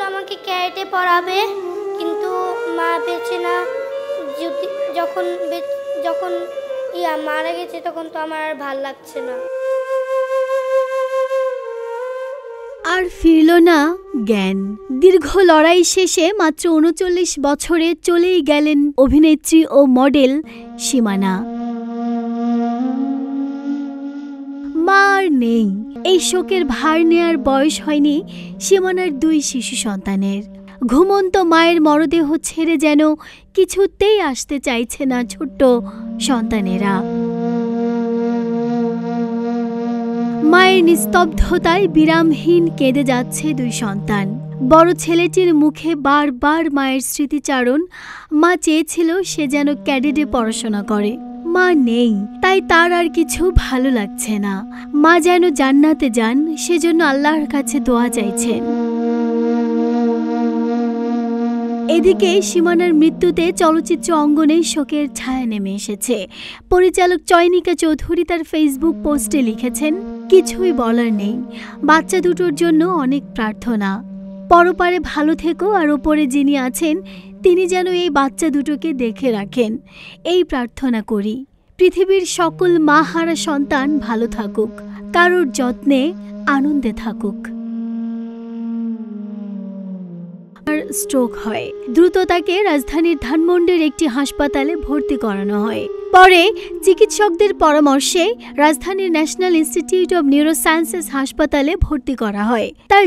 আমাকে ক্যারেটে পড়াবে, কিন্তু মা বেঁচে না। যখন যখন মারা গেছে তখন তো আমার আর ভাল লাগছে না। আর ফিরল না জ্ঞান। দীর্ঘ লড়াই শেষে মাত্র ৩৯ বছরে চলেই গেলেন অভিনেত্রী ও মডেল সীমানা। মা আর নেই। এই শোকের ভার নেয়ার বয়স হয়নি সীমানার ২ শিশু সন্তানের। ঘুমন্ত মায়ের মরদেহ ছেড়ে যেন কিছুতেই আসতে চাইছে না ছোট্ট সন্তানেরা। মায়ের নিস্তব্ধতায় বিরামহীন কেঁদে যাচ্ছে ২ সন্তান। বড় ছেলেটির মুখে বারবার মায়ের স্মৃতিচারণ। মা চেয়েছিল সে যেন ক্যাডেটে পড়াশোনা করে। মা নেই, তাই তার আর কিছু ভালো লাগছে না। মা যেন জান্নাতে যান, সেজন্য আল্লাহর কাছে দোয়া চাইছেন। এদিকে সীমানার মৃত্যুতে চলচ্চিত্র অঙ্গনে শোকের ছায়া নেমে এসেছে। পরিচালক চয়নিকা চৌধুরী তার ফেসবুক পোস্টে লিখেছেন, কিছুই বলার নেই, বাচ্চা দুটোর জন্য অনেক প্রার্থনা। পরপারে ভালো থেকো, আর ওপরে যিনি আছেন তিনি যেন এই বাচ্চা দুটোকে দেখে রাখেন, এই প্রার্থনা করি। পৃথিবীর সকল মা হারা সন্তান ভালো থাকুক, কারোর যত্নে আনন্দে থাকুক। স্ট্রোক হয়। দ্রুত তাকে রাজধানীর ধানমন্ডির একটি হাসপাতালে ভর্তি করানো হয়। পরে চিকিৎসকদের পরামর্শে রাজধানীর ন্যাশনাল ইনস্টিটিউট অব নিউরোসায়েন্সেস হাসপাতালে ভর্তি করা হয়। তার